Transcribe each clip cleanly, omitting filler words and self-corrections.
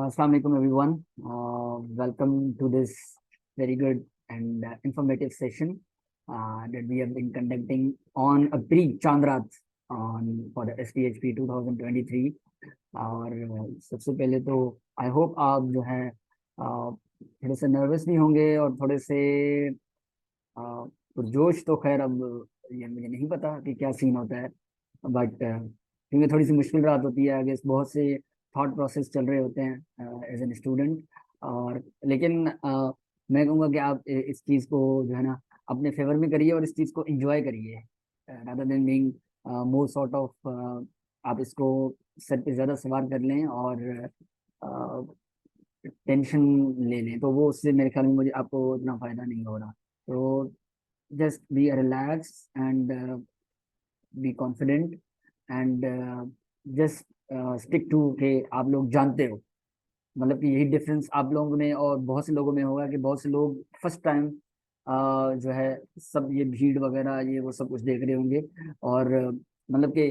Assalamu alaikum everyone. Welcome to this very good and informative session that we have been conducting on a pre-Chandrat on for the SPHP 2023. और सबसे पहले तो I hope आप जो है थोड़े से नर्वस भी होंगे और थोड़े से पुरजोश। तो खैर अब ये मुझे नहीं पता कि क्या सीन होता है, बट क्योंकि थोड़ी सी मुश्किल रात होती है, आगे बहुत से थॉट प्रोसेस चल रहे होते हैं एज एन स्टूडेंट। और लेकिन मैं कहूँगा कि आप इस चीज़ को जो है ना अपने फेवर में करिए और इस चीज़ को एंजॉय करिए rather than being more sort of आप इसको सर पे ज़्यादा सवार कर लें और टेंशन ले लें, तो वो उससे मेरे ख्याल में मुझे आपको इतना फ़ायदा नहीं हो रहा। तो just be relax and be confident and just stick to के आप लोग जानते हो, मतलब कि यही डिफरेंस आप लोगों में और बहुत से लोगों में होगा कि बहुत से लोग फर्स्ट टाइम जो है सब ये भीड़ वगैरह ये वो सब कुछ देख रहे होंगे। और मतलब कि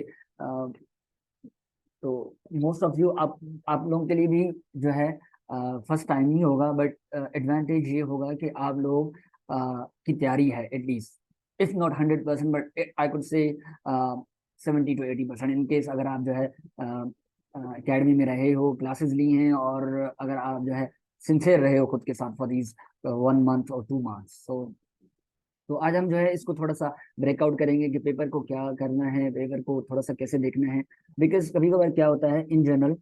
तो मोस्ट ऑफ यू आप लोगों के लिए भी जो है फर्स्ट टाइम ही होगा, बट एडवांटेज ये होगा कि आप लोग की तैयारी है at least if not 100% but I could say 70 to 80% in case अगर आप जो है एकेडमी में रहे हो, क्लासेस ली हैं और अगर आप जो है सिंसियर रहे हो खुद के साथ फॉर दीज 1 month और 2 months। तो आज हम जो है इसको थोड़ा सा ब्रेकआउट करेंगे कि पेपर को क्या करना है, पेपर को थोड़ा सा कैसे देखना है। बिकॉज कभी कभार क्या होता है इन जनरल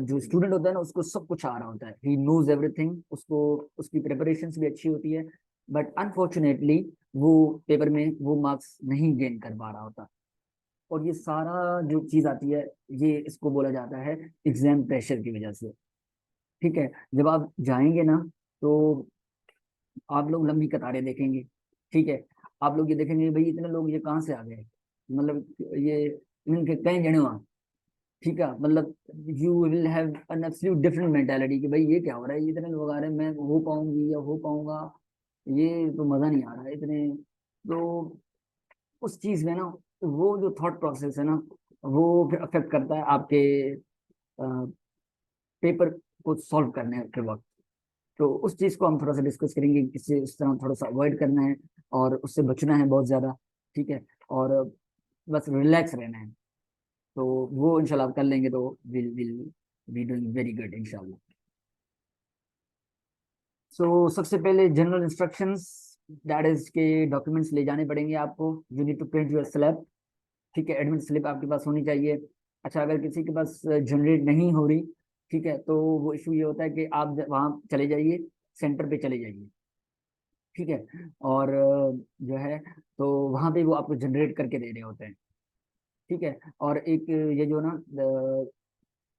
जो स्टूडेंट होता है ना उसको सब कुछ आ रहा होता है, ही नोज एवरीथिंग, उसको उसकी प्रिपरेशन भी अच्छी होती है, बट अनफॉर्चुनेटली वो पेपर में वो मार्क्स नहीं गेन कर पा रहा होता। और ये सारा जो चीज आती है ये इसको बोला जाता है एग्जाम प्रेशर की वजह से। ठीक है, जब आप जाएंगे ना तो आप लोग लंबी कतारें देखेंगे। ठीक है, आप लोग ये देखेंगे भाई इतने लोग ये कहाँ से आ गए, मतलब ये इनके कई जने वहाँ। ठीक है, मतलब you will have an absolute different mentality कि भाई ये क्या हो रहा है, ये इतने लोग आ रहे हैं, मैं हो पाऊंगी या हो पाऊंगा, ये तो मजा नहीं आ रहा है इतने। तो उस चीज में ना वो जो थॉट प्रोसेस है ना वो फिर अफेक्ट करता है आपके पेपर को सॉल्व करने के वक्त। तो उस चीज को हम थोड़ा सा डिस्कस करेंगे, इससे इस तरह थोड़ा सा अवॉइड करना है और उससे बचना है बहुत ज्यादा। ठीक है, और बस रिलैक्स रहना है, तो वो इंशाल्लाह आप कर लेंगे तो will will be doing very good इंशाल्लाह। सो सबसे पहले जनरल इंस्ट्रक्शंस, दैट इज के डॉक्यूमेंट्स ले जाने पड़ेंगे आपको। You need to print your slab. ठीक है, एडमिट स्लिप आपके पास होनी चाहिए। अच्छा, अगर किसी के पास जनरेट नहीं हो रही, ठीक है, तो वो इशू ये होता है कि आप वहाँ चले जाइए, सेंटर पे चले जाइए। ठीक है, और जो है तो वहाँ पे वो आपको जनरेट करके दे रहे होते हैं। ठीक है, और एक ये जो ना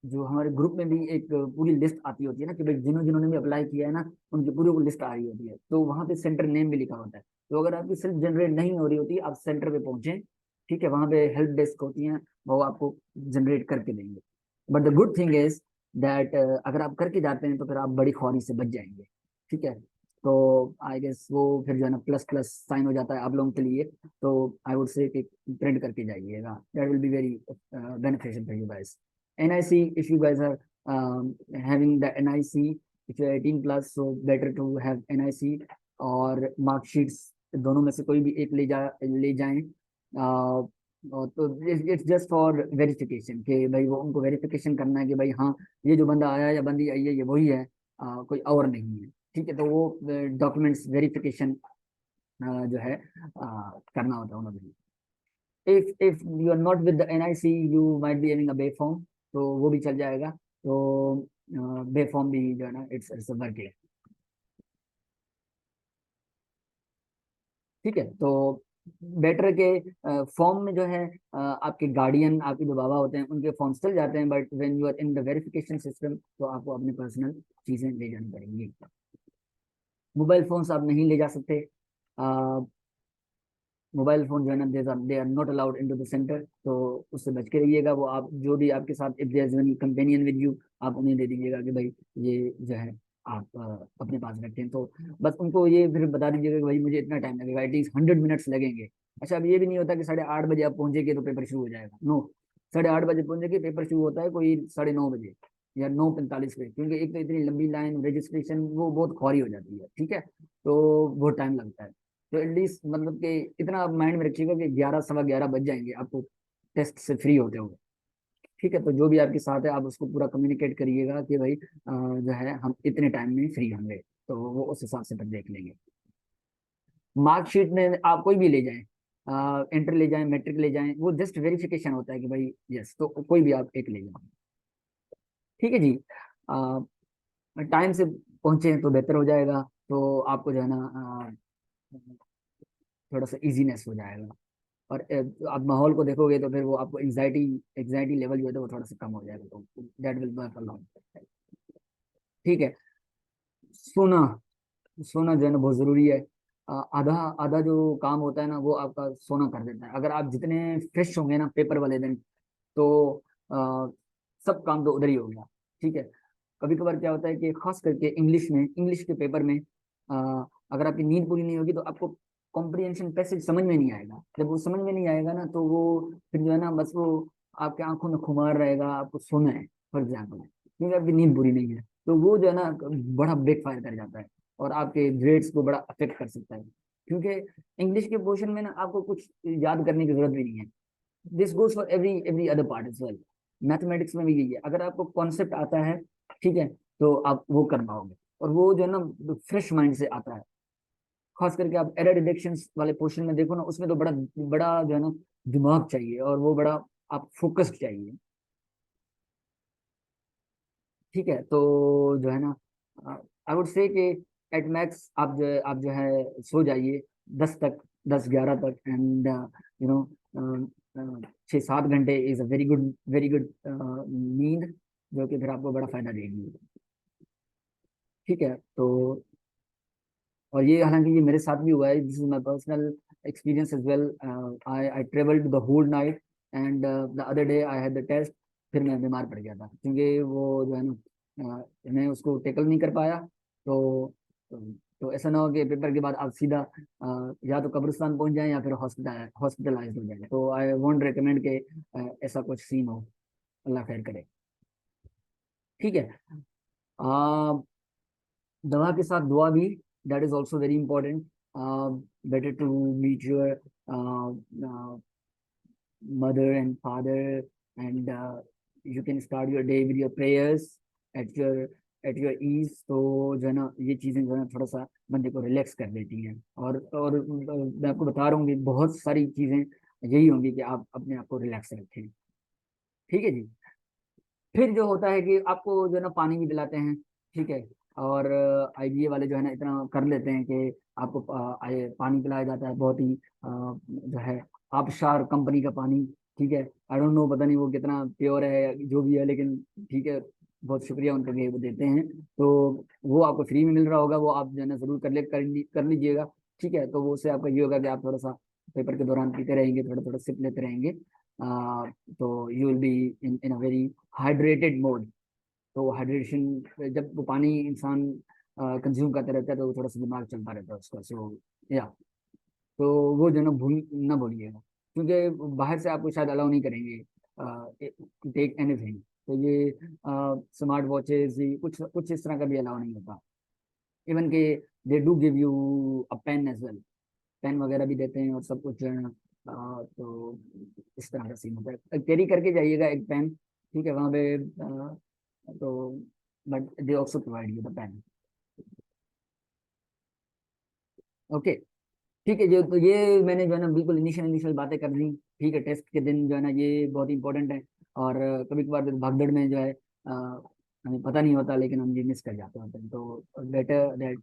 जो हमारे ग्रुप में भी एक पूरी लिस्ट आती होती है ना कि भाई जिन्होंने भी अप्लाई किया है ना उनकी पूरी वो लिस्ट आ रही होती है, तो वहाँ पे सेंटर नेम भी लिखा होता है। तो अगर आपकी सेल्फ जनरेट नहीं हो रही होती आप सेंटर पे पहुंचे। ठीक है, वहाँ पे हेल्प डेस्क होती हैं, वो आपको जनरेट करके देंगे। But the good thing is that अगर आप करके जाते हैं तो फिर आप बड़ी ख्वारी से बच जाएंगे। ठीक है, तो आई गेस वो फिर जो है ना प्लस प्लस साइन हो जाता है आप लोगों के लिए। तो आई वुड से कि प्रिंट करके जाइएगा, that will be very beneficial for you guys. NIC, if you guys are having the NIC, if you are 18 plus, so better to have NIC और मार्कशीट्स दोनों में से कोई भी एक ले जाएं। तो इट्स जस्ट फॉर वेरिफिकेशन कि भाई वो उनको वेरिफिकेशन करना है कि भाई हाँ ये जो बंदा आया या बंदी आई है ये वही है, कोई और नहीं है। ठीक है, तो वो डॉक्यूमेंट्स वेरिफिकेशन जो है करना होता है उन्होंने। if you are not with the NIC you might be having a bay form, तो वो भी चल जाएगा। तो बे फॉर्म भी जो है ना इट्स वर्क है। ठीक है, तो बेटर के फॉर्म में जो है आपके गार्डियन आपके जो बाबा होते हैं उनके फॉर्म्स चल जाते हैं, but when you are in the verification system तो आपको अपनी पर्सनल चीजें ले जानी पड़ेंगी। मोबाइल फोन्स आप नहीं ले जा सकते। मोबाइल फोन जो है ना they are not allowed into the centre, तो उससे बच के रहिएगा। वो आप जो भी आपके साथ if there is any companion with you आप उन्हें दे दीजिएगा कि भाई ये जो है आप अपने पास रखते हैं। तो बस उनको ये फिर बता दीजिएगा कि भाई मुझे इतना टाइम लगेगा, एटलीस्ट 100 मिनट्स लगेंगे। अच्छा, अब ये भी नहीं होता कि 8:30 आप पहुंचेंगे तो पेपर शुरू हो जाएगा, नो। 8:30 बजे पहुंचेंगे, पेपर शुरू होता है कोई 9:30 बजे। या 9:45 पे, क्योंकि एक तो इतनी लंबी लाइन रजिस्ट्रेशन वो बहुत खौरी हो जाती है, ठीक है, तो बहुत टाइम लगता है। तो एटलीस्ट मतलब कि इतना आप माइंड में रखिएगा कि 11 सवा 11 बज जाएंगे आपको टेस्ट से फ्री होते हुए। ठीक है, तो जो भी आपके साथ है आप उसको पूरा कम्युनिकेट करिएगा कि भाई जो है हम इतने टाइम में फ्री होंगे, तो वो उस हिसाब से फिर देख लेंगे। मार्कशीट में आप कोई भी ले जाएं, इंटर ले जाएं, मैट्रिक ले जाएं, वो जस्ट वेरिफिकेशन होता है कि भाई यस, तो कोई भी आप एक ले जाओ। ठीक है जी। टाइम से पहुंचे तो बेहतर हो जाएगा, तो आपको जो है ना थोड़ा सा इजीनेस हो जाएगा। और आप माहौल को देखोगे तो फिर वो आपको एंजाइटी एंजाइटी लेवल जो है तो वो थोड़ा सा कम हो जाएगा, तो दैट विल वर्क अलॉट। ठीक है। सोना, सोना जो है ना बहुत जरूरी है। आधा आधा जो काम होता है ना वो आपका सोना कर देता है। अगर आप जितने फ्रेश होंगे ना पेपर वाले दिन, तो आ, सब काम तो उधर ही हो गया। ठीक है। कभी कभार क्या होता है कि खास करके इंग्लिश के पेपर में अगर आपकी नींद पूरी नहीं होगी तो आपको कॉम्प्रिहेंशन पैसेज समझ में नहीं आएगा। जब वो समझ में नहीं आएगा ना तो वो फिर जो है ना बस वो आपके आंखों में खुमार रहेगा, आपको सोना है फॉर एग्जाम्पल, क्योंकि आपकी नींद पूरी नहीं है, तो वो जो है ना बड़ा बैकफायर कर जाता है और आपके ग्रेड्स को बड़ा अफेक्ट कर सकता है। क्योंकि इंग्लिश के पोर्शन में ना आपको कुछ याद करने की जरूरत भी नहीं है। This goes for every every other part as well. Mathematics में भी यही है, अगर आपको कॉन्सेप्ट आता है, ठीक है, तो आप वो कर पाओगे, और वो जो है ना फ्रेश माइंड से आता है। खास करके आप एरर डिटेक्शन वाले पोर्शन में देखो ना, उसमें तो बड़ा बड़ा जो है ना दिमाग चाहिए, और वो बड़ा आप फोकस्ड चाहिए। ठीक है, तो जो है ना आई वुड से कि एट मैक्स आप जो है सो जाइए 10 तक, 10 11 तक, एंड यू नो 6 7 घंटे इज अ वेरी गुड नींद, जो कि फिर आपको बड़ा फायदा देगी। ठीक है, तो और ये हालांकि ये मेरे साथ भी हुआ है, this is my personal experience as well. I travelled the whole night, and the other day I had the test, फिर मैं बीमार पड़ गया था, क्योंकि वो जो है ना मैं उसको टेकल नहीं कर पाया। तो तो ऐसा ना हो कि पेपर के बाद आप सीधा या तो कब्रिस्तान पहुंच जाएं या फिर हॉस्पिटलाइज हो जाए, तो आई वोंट रिकमेंड के ऐसा कुछ सीन हो। अल्लाह खैर करे। ठीक है। आ, दवा के साथ दुआ भी, that is also very important. Better to meet your mother and father, and you can start your day with your prayers at your ease। तो जो है ना ये चीजें जो है ना थोड़ा सा बंदे को रिलैक्स कर देती हैं, और मैं आपको बता रहा हूँ कि बहुत सारी चीजें यही होंगी कि आप अपने आप को रिलैक्स रखें। ठीक है जी। फिर जो होता है कि आपको जो है ना पानी भी पिलाते हैं। ठीक है। और आईबीए वाले जो है ना इतना कर लेते हैं कि आपको पानी पिलाया जाता है, बहुत ही जो है आबशार कंपनी का पानी। ठीक है। आई डोंट नो, पता नहीं वो कितना प्योर है या जो भी है, लेकिन ठीक है, बहुत शुक्रिया उनका कि वो देते हैं। तो वो आपको फ्री में मिल रहा होगा, वो आप जो है ना जरूर कर लीजिएगा। ठीक है, तो वो उससे आपका ये होगा कि आप थोड़ा सा पेपर के दौरान पीते रहेंगे, थोड़ा थोड़ा सिप लेते रहेंगे। तो you will be in a very hydrated mode. तो हाइड्रेशन, जब वो पानी इंसान कंज्यूम करता रहता है तो थोड़ा सा दिमाग चलता रहता है उसका। सो या तो वो जो ना ना भूलिएगा, क्योंकि बाहर से आपको शायद अलाउ नहीं करेंगे टेक एनीथिंग। तो ये स्मार्ट वॉचेज, ये कुछ कुछ इस तरह का भी अलाउ नहीं होता। इवन के they do give you a pen as well, pen वगैरह भी देते हैं और सब कुछ जो है ना। तो इस तरह का सीन होता है, कैरी करके जाइएगा एक पेन। ठीक है, वहाँ पे तो but they also provide you the pen. Okay. ठीक है जो, तो ये मैंने जो है ना बिल्कुल इनिशियल इनिशियल बातें कर दी। ठीक है, टेस्ट के दिन जो है ना ये बहुत इंपॉर्टेंट है, और कभी कभार भागदौड़ में जो है हमें पता नहीं होता, लेकिन हम ये मिस कर जाते होते हैं। तो better that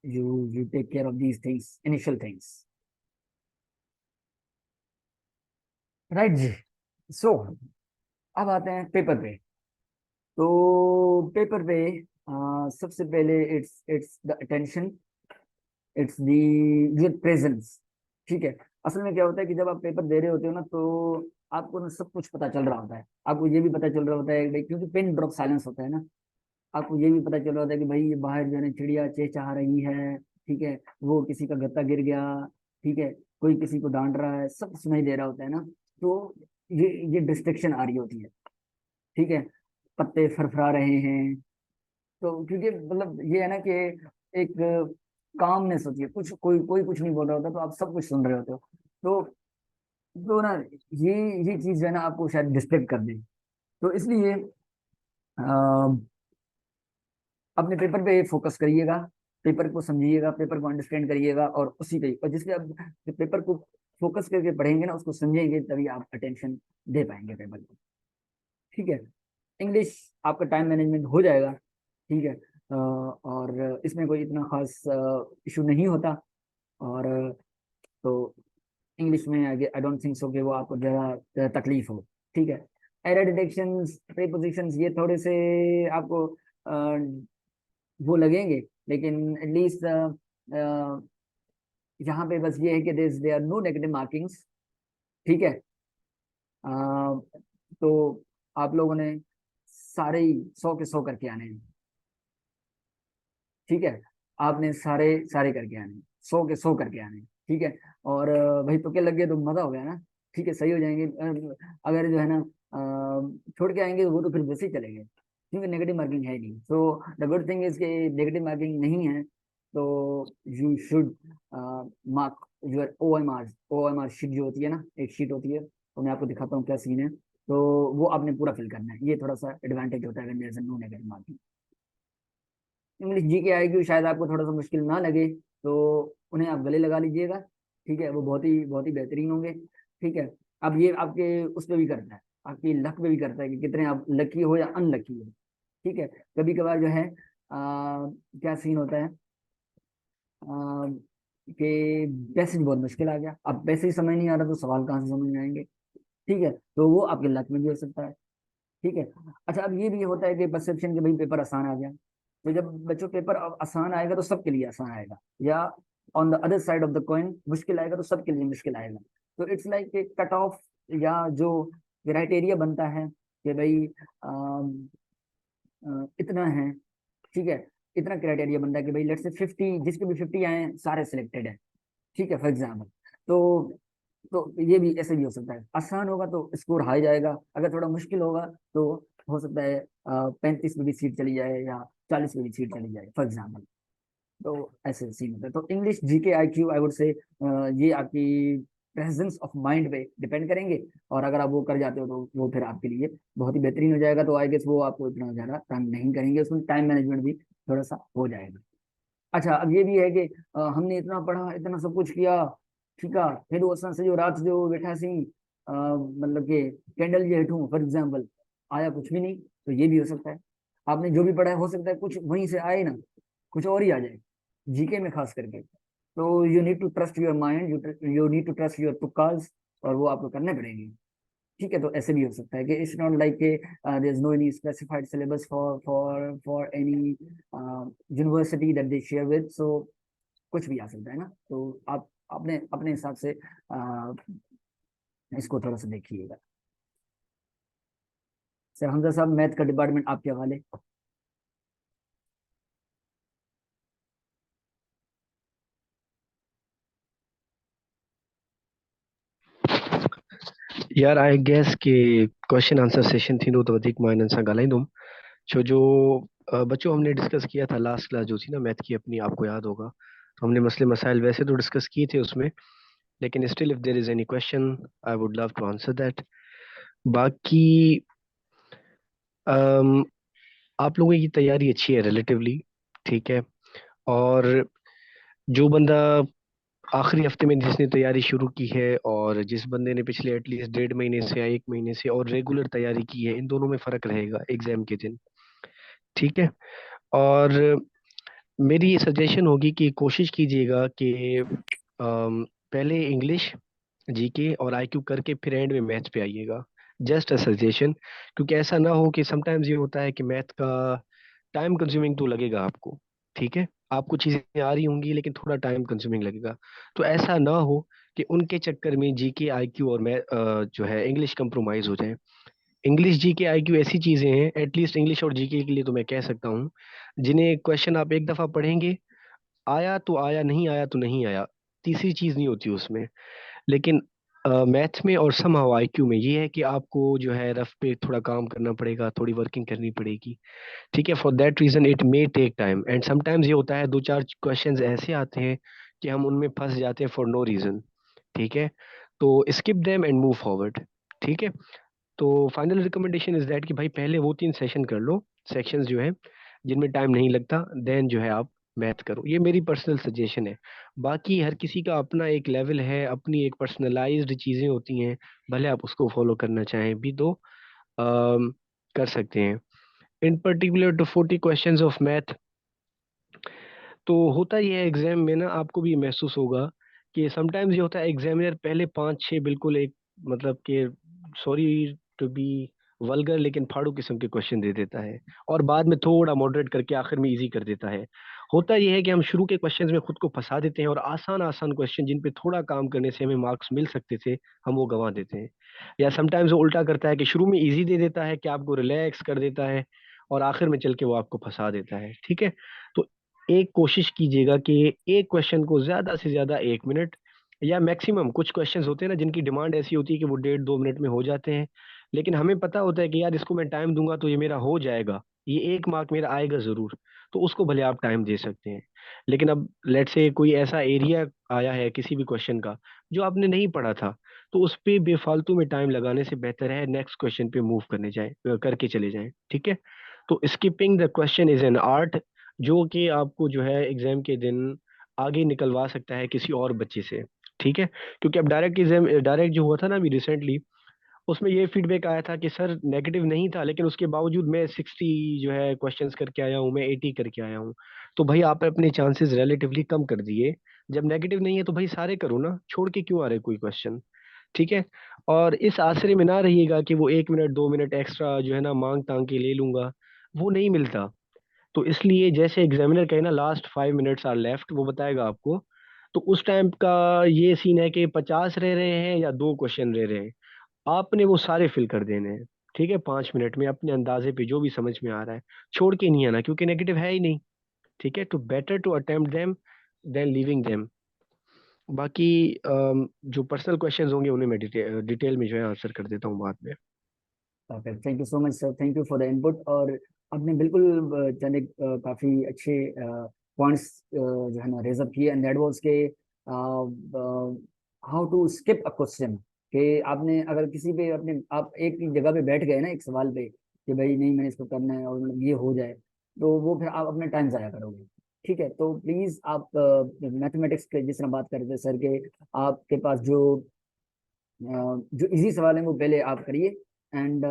you take care of these things, initial things. Right जी। सो अब आते हैं पेपर पे। तो पेपर पे सबसे पहले it's it's the attention, it's the your presence. ठीक है। असल में क्या होता है कि जब आप पेपर दे रहे होते हो ना, तो आपको ना सब कुछ पता चल रहा होता है। आपको ये भी पता चल रहा होता है भाई, क्योंकि पिन ड्रॉप साइलेंस होता है ना, आपको ये भी पता चल रहा होता है कि भाई ये बाहर जो है ना चिड़िया चहचहा रही है। ठीक है, वो किसी का गत्ता गिर गया। ठीक है, कोई किसी को डांट रहा है, सब सुनाई दे रहा होता है ना। तो ये डिस्ट्रक्शन आ रही होती है। ठीक है, पत्ते फरफरा रहे हैं। तो क्योंकि मतलब ये है ना कि एक कामनेस होती है, कुछ कोई कोई कुछ नहीं बोल रहा होता तो आप सब कुछ सुन रहे होते हो। तो ना ये ये चीज जो है ना आपको शायद डिस्ट्रैक्ट कर दे। तो इसलिए अपने पेपर पे फोकस करिएगा, पेपर को समझिएगा, पेपर को अंडरस्टैंड करिएगा, और उसी पे, और जिसके आप पेपर को फोकस करके पढ़ेंगे ना, उसको समझेंगे, तभी आप अटेंशन दे पाएंगे पेपर को। ठीक है। इंग्लिश आपका टाइम मैनेजमेंट हो जाएगा। ठीक है। और इसमें कोई इतना खास इशू नहीं होता। और तो इंग्लिश में आई डोंट थिंक सो कि वो आपको ज़्यादा तकलीफ हो। ठीक है। एरर डिटेक्शंस, प्रीपोजिशंस, ये थोड़े से आपको वो लगेंगे, लेकिन एटलीस्ट यहाँ पे बस ये है कि they are no negative markings. ठीक है। अ, तो आप लोगों ने सारे ही 100 के 100 करके आने हैं। ठीक है। आपने सारे सारे करके आने हैं, 100 के 100 करके आने हैं। ठीक है। और भाई तुक्के लग गए तो मजा हो गया ना। ठीक है, सही हो जाएंगे। अगर जो है ना छोड़ के आएंगे वो तो फिर वैसे ही चलेंगे, क्योंकि नेगेटिव मार्किंग है नहीं। So the good thing is कि नेगेटिव मार्किंग नहीं है। तो you should mark your O M R sheet जो होती है ना, एक शीट होती है, तो मैं आपको दिखाता हूँ क्या सीन है। तो वो आपने पूरा फिल करना है, ये थोड़ा सा एडवांटेज होता है नो नेगेटिव मार्किंग। इंग्लिश जी के आएगी, शायद आपको थोड़ा सा मुश्किल ना लगे, तो उन्हें आप गले लगा लीजिएगा। ठीक है, वो बहुत ही बेहतरीन होंगे। ठीक है। अब ये आपके उस पर भी करता है, आपकी लक पे भी करता है कि कितने आप लकी हो या अनलकी हो। ठीक है। कभी कभार जो है क्या सीन होता है कि पैसेज बहुत मुश्किल आ गया, अब पैसे ही समझ नहीं आ रहा तो सवाल कहाँ से समझ में आएंगे। ठीक है, तो वो आपके लक में भी हो सकता है। ठीक है। अच्छा, अब ये भी होता है कि परसेप्शन के भाई पेपर आसान आ गया, तो जब बच्चों पेपर अब आसान आएगा तो सबके लिए आसान आएगा, या on the other side of the coin मुश्किल आएगा तो सबके लिए मुश्किल आएगा। तो इट्स लाइक कट ऑफ, या जो क्राइटेरिया बनता है कि भाई इतना है। ठीक है। इतना क्राइटेरिया बनता है कि भाई लेट्स से 50, जिसके भी 50 आए सारे सिलेक्टेड है। ठीक है, फॉर एग्जाम्पल। तो ये भी ऐसे भी हो सकता है, आसान होगा तो स्कोर हाई जाएगा, अगर थोड़ा मुश्किल होगा तो हो सकता है 35 में भी सीट चली जाए या 40 में भी सीट चली जाए, फॉर एग्जाम्पल। तो ऐसे सीन होता है। तो English GK IQ I would say ये आपकी प्रेजेंस ऑफ माइंड पे डिपेंड करेंगे, और अगर आप वो कर जाते हो तो वो फिर आपके लिए बहुत ही बेहतरीन हो जाएगा। तो आई गेस वो आपको इतना ज्यादा तंग नहीं करेंगे, उसमें टाइम मैनेजमेंट भी थोड़ा सा हो जाएगा। अच्छा, अब ये भी है कि हमने इतना पढ़ा, इतना सब कुछ किया, ठीक है, फिर वो असां जो रात जो बैठा सी मतलब कि कैंडल जे हेठूं फॉर एग्जाम्पल, आया कुछ भी नहीं, तो ये भी हो सकता है। आपने जो भी पढ़ा है हो सकता है कुछ वहीं से आए ना, कुछ और ही आ जाए, जीके में खास करके। तो you need to trust your mind, you need to trust your तुक्काज, और वो आपको करने पड़ेंगे। ठीक है। तो ऐसे भी हो सकता है कि it's not like there is no any specified syllabus for any university that they share with, so कुछ भी आ सकता है ना। तो आप अपने अपने हिसाब से इसको थोड़ा सा देखिएगा। सर हमजा साहब, मैथ का डिपार्टमेंट आपके हवाले। यार आई गेस कि क्वेश्चन आंसर सेशन थी तो वधीक मां हिननि सां ॻाल्हाईंदुमि छो जो बच्चों हमने डिस्कस किया था लास्ट क्लास जो थी ना मैथ की अपनी, आपको याद होगा। तो हमने मसले मसाइल वैसे तो डिस्कस किए थे उसमें, लेकिन still if there is any question I would love to answer that. बाकी अम, आप लोगों की तैयारी अच्छी है रिलेटिवली, ठीक है। और जो बंदा आखिरी हफ्ते में जिसने तैयारी शुरू की है और जिस बंदे ने पिछले एटलीस्ट 1.5 महीने से या 1 महीने से और रेगुलर तैयारी की है, इन दोनों में फर्क रहेगा एग्जाम के दिन, ठीक है। और मेरी ये सजेशन होगी कि कोशिश कीजिएगा कि पहले इंग्लिश जीके और आईक्यू करके फिर एंड में मैथ पे आइएगा। जस्ट अ सजेशन, क्योंकि ऐसा ना हो कि समटाइम्स ये होता है कि मैथ का टाइम कंज्यूमिंग तो लगेगा आपको, ठीक है। आपको चीजें आ रही होंगी लेकिन थोड़ा टाइम कंज्यूमिंग लगेगा। तो ऐसा ना हो कि उनके चक्कर में जीके आईक्यू और मैथ जो है इंग्लिश कंप्रोमाइज हो जाए। इंग्लिश जीके आईक्यू ऐसी चीजें हैं, एटलीस्ट इंग्लिश और जीके के लिए तो मैं कह सकता हूँ, जिन्हें क्वेश्चन आप एक दफा पढ़ेंगे, आया तो आया, नहीं आया तो नहीं आया, तीसरी चीज नहीं होती उसमें। लेकिन मैथ्स में और समहाउ आईक्यू में ये है कि आपको जो है रफ पे थोड़ा काम करना पड़ेगा, थोड़ी वर्किंग करनी पड़ेगी। ठीक है, for that reason it may take time, and sometimes ये होता है दो चार क्वेश्चंस ऐसे आते हैं कि हम उनमें फंस जाते हैं फॉर नो रीजन। ठीक है, तो skip them and move forward. ठीक है, तो फाइनल रिकमेंडेशन इज दैट कि भाई पहले वो 3 सेशन कर लो, सेक्शंस जो है जिनमें टाइम नहीं लगता, देन जो है आप मैथ करो। ये मेरी पर्सनल सजेशन है। बाकी हर किसी का अपना एक लेवल है, अपनी एक पर्सनलाइज्ड चीज़ें होती हैं, भले आप उसको फॉलो करना चाहें भी तो कर सकते हैं। In particular two 40 questions of math, तो होता ये है एग्जाम में ना, आपको भी महसूस होगा कि समटाइम्स ये होता है एग्जामिनर पहले 5-6 बिल्कुल एक मतलब कि, सॉरी टू बी वल्गर, लेकिन फाड़ू किस्म के क्वेश्चन दे देता है, और बाद में थोड़ा मॉडरेट करके आखिर में इजी कर देता है। होता यह है कि हम शुरू के क्वेश्चंस में खुद को फंसा देते हैं, और आसान आसान क्वेश्चन जिन पे थोड़ा काम करने से हमें मार्क्स मिल सकते थे, हम वो गंवा देते हैं। या समटाइम्स वो उल्टा करता है कि शुरू में इजी दे देता है कि आपको रिलैक्स कर देता है, और आखिर में चल के वो आपको फंसा देता है। ठीक है, तो एक कोशिश कीजिएगा कि एक क्वेश्चन को ज्यादा से ज्यादा 1 मिनट, या मैक्सिमम कुछ क्वेश्चंस होते हैं ना जिनकी डिमांड ऐसी होती है कि वो 1.5-2 मिनट में हो जाते हैं, लेकिन हमें पता होता है कि यार इसको मैं टाइम दूंगा तो ये मेरा हो जाएगा, ये 1 मार्क मेरा आएगा जरूर, तो उसको भले आप टाइम दे सकते हैं। लेकिन अब लेट से कोई ऐसा एरिया आया है किसी भी क्वेश्चन का जो आपने नहीं पढ़ा था, तो उस पे बेफालतू में टाइम लगाने से बेहतर है नेक्स्ट क्वेश्चन पे मूव करने जाए, करके चले जाएं। ठीक है, तो skipping the question is an art, जो कि आपको जो है एग्जाम के दिन आगे निकलवा सकता है किसी और बच्चे से। ठीक है, क्योंकि अब डायरेक्ट एग्जाम, डायरेक्ट जो हुआ था ना अभी रिसेंटली, उसमें ये फीडबैक आया था कि सर नेगेटिव नहीं था, लेकिन उसके बावजूद मैं 60 जो है क्वेश्चंस करके आया हूँ, मैं 80 करके आया हूँ। तो भाई आप अपने चांसेस रिलेटिवली कम कर दिए। जब नेगेटिव नहीं है तो भाई सारे करो ना, छोड़ के क्यों आ रहे कोई क्वेश्चन। ठीक है, और इस आसरे में ना रहिएगा कि वो 1 मिनट 2 मिनट एक्स्ट्रा जो है ना मांग तांग के ले लूंगा, वो नहीं मिलता। तो इसलिए जैसे एग्जामिनर कहे ना लास्ट 5 मिनट्स आर लेफ्ट, वो बताएगा आपको, तो उस टाइम का ये सीन है कि 50 रह रहे हैं या 2 क्वेश्चन रह रहे हैं, आपने वो सारे फिल कर देने हैं। ठीक है, 5 मिनट में अपने अंदाजे पे जो भी समझ में आ रहा है, छोड़ के नहीं आना, क्योंकि नेगेटिव है ही नहीं। ठीक है, तो better to attempt them than leaving them. बाकी जो पर्सनल क्वेश्चंस होंगे उन्हें मैं डिटेल में जो है आंसर कर देता हूँ बाद में। Perfect, thank you so much sir, thank you for the input. और आपने बिल्कुल चंद काफी अच्छे पॉइंट्स जो है ना रेज अप किए, एंड दैट वाज के how to skip a question. कि आपने अगर किसी पे अपने आप एक ही जगह पे बैठ गए ना एक सवाल पे कि भाई नहीं मैंने इसको करना है और मतलब ये हो जाए, तो वो फिर आप अपना टाइम जाया करोगे। ठीक है, तो प्लीज आप मैथमेटिक्स के जिस तरह बात कर रहे थे सर के, आपके पास जो इजी सवाल है वो पहले आप करिए, एंड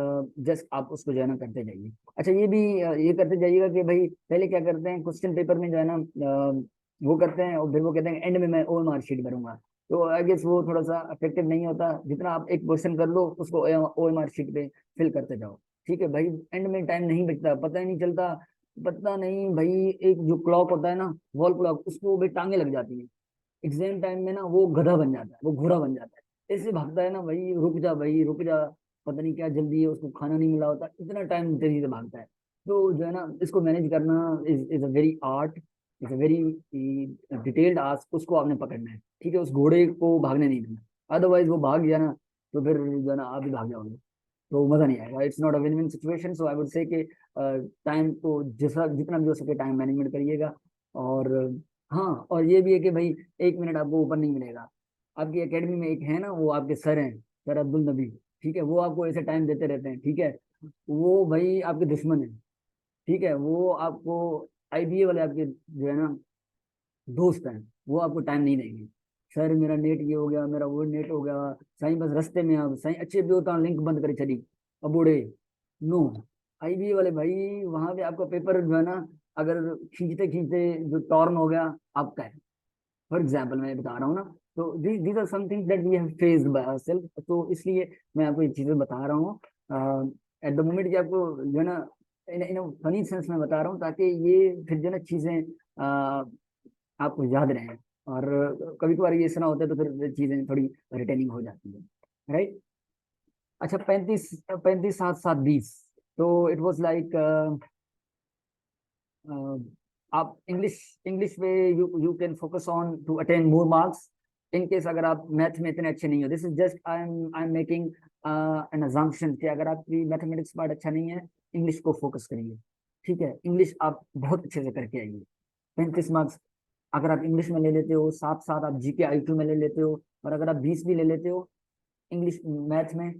जस्ट आप उसको जो है ना करते जाइए। अच्छा ये भी ये करते जाइएगा कि भाई पहले क्या करते हैं क्वेश्चन पेपर में जो है ना वो करते हैं और फिर वो कहते हैं एंड में मैं OMR शीट भरूंगा। तो आई गेस वो थोड़ा सा इफेक्टिव नहीं होता। जितना आप एक क्वेश्चन कर लो उसको OMR शीट पे फिल करते जाओ। ठीक है भाई, एंड में टाइम नहीं बचता, पता ही नहीं चलता। पता नहीं भाई, एक जो क्लॉक होता है ना, वॉल क्लॉक, उसको भी टांगे लग जाती है। एग्जाम टाइम में ना वो गधा बन जाता है, वो घोड़ा बन जाता है, ऐसे भागता है ना भाई, रुक जा भाई रुक जा, पता नहीं क्या जल्दी है, उसको खाना नहीं मिला होता, इतना टाइम तेजी से भागता है। तो जो है ना इसको मैनेज करना is a very art, is a very detailed ask, उसको आपने पकड़ना है। ठीक है, उस घोड़े को भागने नहीं देना, अदरवाइज वो भाग गया ना तो फिर जो है ना आप भी भाग जाओगे, तो मजा नहीं आएगा। It's not a win win situation. So I would say कि टाइम को जैसा जितना भी हो सके टाइम मैनेजमेंट करिएगा। और हाँ, और ये भी है कि भाई 1 मिनट आपको ऊपर नहीं मिलेगा। आपकी एकेडमी में एक है ना, वो आपके सर हैं, सर अब्दुल नबी। ठीक है, वो आपको ऐसे टाइम देते रहते हैं। ठीक है, वो भाई आपके दुश्मन है। ठीक है, वो आपको IBA वाले आपके जो है ना दोस्त हैं, वो आपको टाइम नहीं देंगे। सर मेरा नेट ये हो गया, मेरा वो नेट हो गया, साईं बस रास्ते में आप साईं अच्छे भी होता लिंक बंद करे चली अब बूढ़े। नो, IBA वाले भाई वहां पे आपका पेपर जो है ना, अगर खींचते खींचते जो टॉर्न हो गया आपका है। फॉर एग्जाम्पल मैं बता रहा हूँ ना, तो these are something that we have faced by ourself. तो इसलिए मैं आपको ये चीजें बता रहा हूँ एट द मोमेंट कि आपको जो है ना इन फनी सेंस में बता रहा हूँ, ताकि ये फिर जो है ना चीजें आपको याद रहें। और कभी कभार ये सुना होता है तो फिर चीजें थोड़ी रिटेनिंग हो जाती है, राइट। अच्छा, 35 35 7 7 20, तो इट वाज लाइक आप इंग्लिश इंग्लिश में you you can focus on to attain more marks. In case अगर आप मैथ में इतने अच्छे नहीं हो, this is just I am making an assumption कि अगर आपकी मैथमेटिक्स पार्ट अच्छा नहीं है, इंग्लिश को फोकस करिए। ठीक है, इंग्लिश आप बहुत अच्छे से करके आइए। 35 मार्क्स अगर आप इंग्लिश में ले लेते हो, साथ साथ आप जीके आई 2 में ले लेते हो, और अगर आप 20 भी ले लेते हो इंग्लिश मैथ में,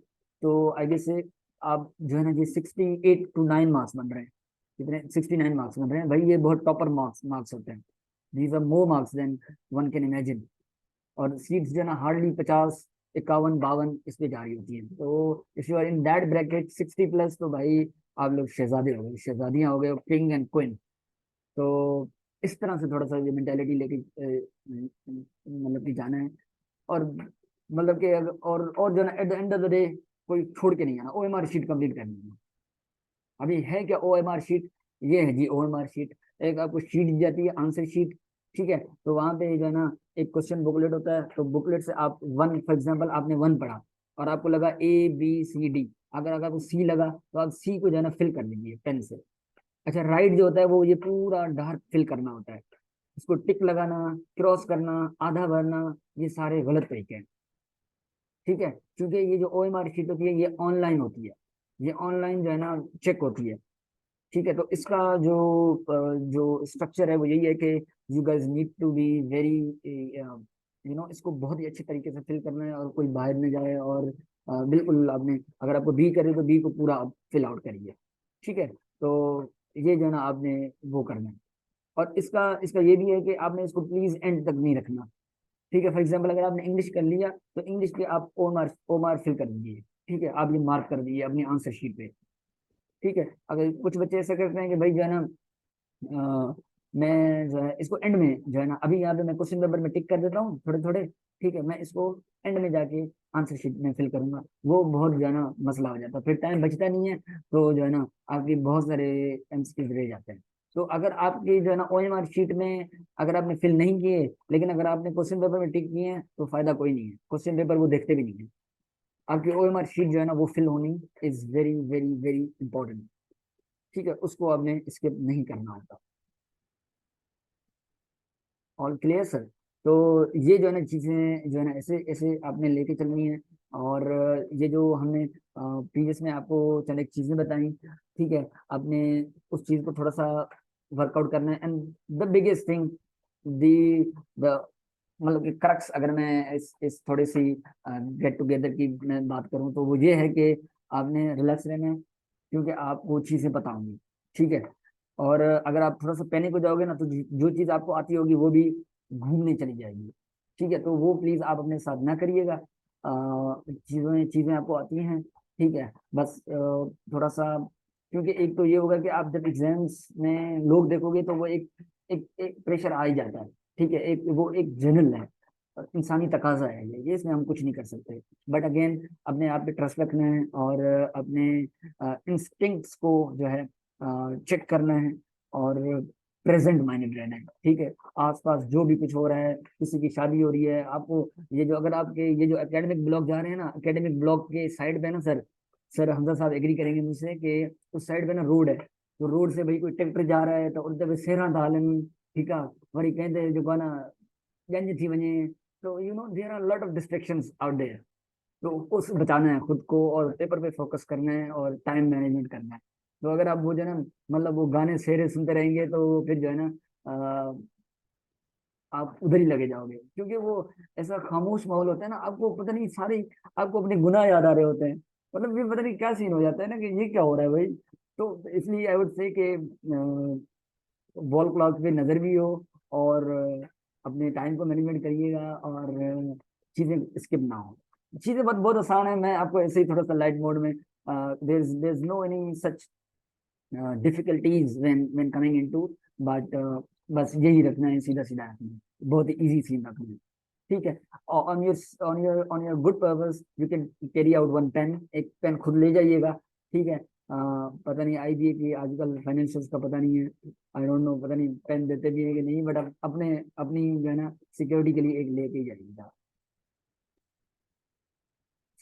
तो आई गेस से आप जो है ना, ये 68 to 9 मार्क्स बन रहे हैं। कितने? 69 मार्क्स बन रहे हैं भाई, ये बहुत टॉपर मार्क्स मार्क्स होते हैं। These are more marks than one can imagine. और सीट्स जो है ना हार्डली 50, 51, 52 इस पे जा रही होती हैं। तो if you are in that bracket 60+, तो भाई आप लोग शहजादे हो गए, शहजादियां हो गए, किंग एंड क्वीन। तो इस तरह से थोड़ा सा ये मेंटेलिटी लेके मतलब कि जाना है। और मतलब कि और जो है ना, at the end of the day कोई छोड़ के नहीं आना, ओएमआर शीट कंप्लीट करनी है। अभी है क्या ओएमआर शीट? ये है जी ओएमआर शीट। एक आपको शीट दी जाती है, आंसर शीट। ठीक है, तो वहां पे जो है ना एक क्वेश्चन बुकलेट होता है, तो बुकलेट से आप वन, फॉर एग्जांपल आपने वन पढ़ा और आपको लगा ABCD, अगर आपको सी लगा तो आप सी को जो है ना फिल कर लीजिए पेन से। अच्छा, राइट जो होता है वो ये पूरा डार्क फिल करना होता है, उसको टिक लगाना, क्रॉस करना, आधा भरना, ये सारे गलत तरीके हैं। ठीक है, क्योंकि ये जो ओएमआर शीट होती है ये ऑनलाइन होती है, ये ऑनलाइन जो है ना चेक होती है। ठीक है, तो इसका जो स्ट्रक्चर है वो यही है कि you guys need to be very इसको बहुत ही अच्छे तरीके से फिल करना है, और कोई बाहर न जाए। और बिल्कुल आपने अगर आपको बी करे तो बी को पूरा आप फिल आउट करिए। ठीक है, तो ये जो है ना आपने वो करना है। और इसका इसका ये भी है कि आपने इसको प्लीज एंड तक नहीं रखना। ठीक है, फॉर एग्जाम्पल अगर आपने इंग्लिश कर लिया तो इंग्लिश के आप ओ मार्क फिल कर दीजिए। ठीक है, आप ये मार्क कर दीजिए अपनी आंसर शीट पे। ठीक है, अगर कुछ बच्चे ऐसा करते हैं कि भाई जो है ना मैं जो है इसको एंड में जो है ना, अभी यहाँ पे मैं क्वेश्चन पेपर में टिक कर देता हूँ थोड़े थोड़े, ठीक है, मैं इसको एंड में जाके आंसर शीट में फिल करूंगा, वो बहुत जो है ना मसला हो जाता है, फिर टाइम बचता नहीं है। तो जो है ना आपके बहुत सारे एमसीक्यूज रह जाते हैं। तो अगर आपकी जो है ना ओएमआर शीट में अगर आपने फिल नहीं किए, लेकिन अगर आपने क्वेश्चन पेपर में टिक किए हैं, तो फायदा कोई नहीं है, क्वेश्चन पेपर वो देखते भी नहीं है। आपकी ओएमआर शीट जो है ना वो फिल होनी is very very very important. ठीक है, उसको आपने स्किप नहीं करना होता। All clear sir? तो ये जो है ना चीजें जो है ना ऐसे ऐसे आपने लेके चलनी है। और ये जो हमने प्रीवियस में आपको चंद एक चीजें बताई, ठीक है, आपने उस चीज को थोड़ा सा वर्कआउट करना है। And the biggest thing, the मतलब कि क्रक्स, अगर मैं इस थोड़ी सी गेट टुगेदर की मैं बात करूं, तो वो ये है कि आपने रिलैक्स रहना है, क्योंकि आपको चीजें पता होंगी। ठीक है, और अगर आप थोड़ा सा पैनिक हो जाओगे ना, तो जो चीज आपको आती होगी वो भी घूमने चली जाएगी। ठीक है, तो वो प्लीज आप अपने साथ ना करिएगा। चीजें चीजें आपको आती हैं, ठीक है, बस थोड़ा सा, क्योंकि एक तो ये होगा कि आप जब एग्जाम्स में लोग देखोगे तो वो एक एक एक प्रेशर आ ही जाता है। ठीक है, एक वो एक जनरल है, और इंसानी तकाजा है ये इसमें हम कुछ नहीं कर सकते। बट अगेन अपने आप पे ट्रस्ट रखना है, और अपने इंस्टिंक्ट्स को जो है चेक करना है, और प्रेजेंट माइंडेड रहना है। ठीक है, आसपास जो भी कुछ हो रहा है, किसी की शादी हो रही है आपको, ये जो अगर आपके ये जो एकेडमिक ब्लॉक जा रहे हैं ना, एकेडमिक ब्लॉक के साइड पे ना सर, सर हमजा साहब एग्री करेंगे मुझसे कि उस साइड पे ना रोड है, तो रोड से भाई कोई ट्रैक्टर जा रहा है तो उधर पे सेहरा डालन, ठीक है, वरी कहते जो गाना गंज थी वने, तो there are lot of distractions out there. तो उस बचाना है खुद को, और पेपर पे फोकस करना है, और टाइम मैनेजमेंट करना है। तो अगर आप वो जो है ना मतलब वो गाने शेरे सुनते रहेंगे, तो फिर जो है ना आप उधर ही लगे जाओगे, क्योंकि वो ऐसा खामोश माहौल होता है ना, आपको पता नहीं सारे आपको अपने गुनाह याद आ रहे होते हैं। मतलब ये पता नहीं क्या सीन हो जाता है ना कि ये क्या हो रहा है भाई। तो इसलिए आई वुड से कि वॉल क्लॉक पे नजर भी हो, और अपने टाइम को मैनेजमेंट करिएगा, और चीजें स्किप ना हो। चीजें बहुत बहुत आसान है, मैं आपको ऐसे ही थोड़ा सा लाइट मोड में, there is no any such difficulties when coming into, but बस यही रखना है, सीधा सीधा रखना है, बहुत ही इजी सीन रखना है। ठीक है, on your good purpose you can carry out one pen, एक पेन खुद ले जाइएगा। ठीक है, पता नहीं आईबीए की आजकल फाइनेंशियल्स का पता नहीं है, आई डोंट नो, पता नहीं पेन देते भी है कि नहीं, बट अपने अपनी जो है ना सिक्योरिटी के लिए एक लेके ही जाइएगा।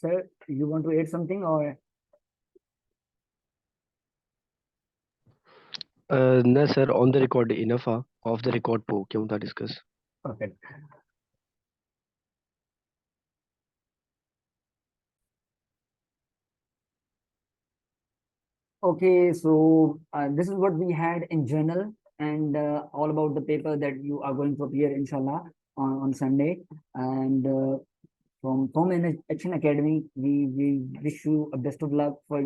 Sir, you want to add something और? ना sir, on the record enough of the record på क्यों था discuss. Perfect. Okay, so this is what we had in journal and all about the paper that you are going to appear, inshallah, on Sunday. And from Action Academy, we wish you a best of luck uh,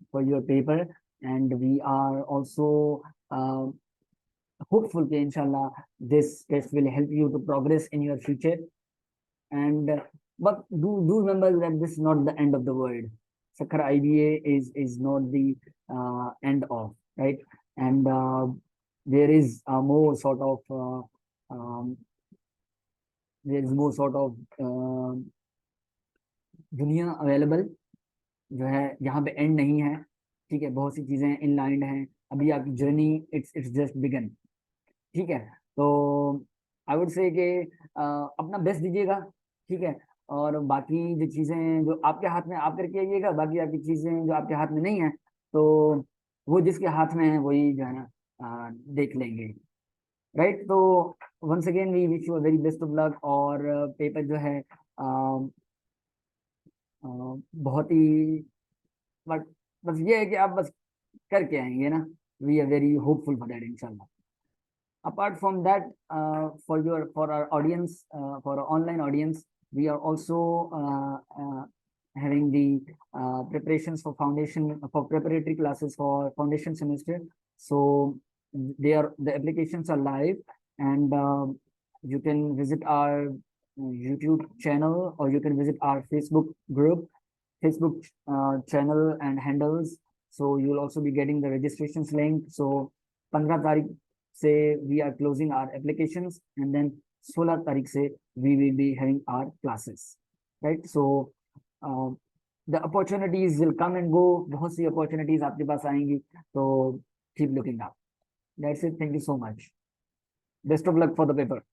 for your paper, and we are also uh, hopeful that inshallah this test will help you to progress in your future. And but do remember that this is not the end of the world. Sakhar IBA is not the end of, right? And there is more sort of um, there is more sort of दुनिया available जो है, यहाँ पे and नहीं है, ठीक है, बहुत सी चीजें इनलाइंड हैं, अभी आपकी जर्नी इट्स जस्ट बिगन, ठीक है। तो आई वुड से कि अपना बेस्ट दीजिएगा, ठीक है, और बाकी जो चीजें जो आपके हाथ में आप करके आइएगा, बाकी आपकी चीजें जो आपके हाथ में नहीं है तो वो जिसके हाथ में है वही जो है ना देख लेंगे, राइट। तो once again we wish you a very best of luck, और पेपर जो है बहुत ही, बट बस ये है कि आप बस करके आएंगे ना, we are very hopeful for that इंशाल्लाह। Apart from that, for our audience, for our online audience, we are also having the preparations for foundation, for preparatory classes for foundation semester. So the applications are live, and you can visit our YouTube channel, or you can visit our Facebook channel and handles. So you will also be getting the registrations link. So 15 तारीख से we are closing our applications, and then 16 तारीख से we will be having our classes, right? So uh, the opportunities will come and go, बहुत सी opportunities आपके पास आएंगी, तो keep looking up. That's it. Thank you so much. Best of luck for the paper.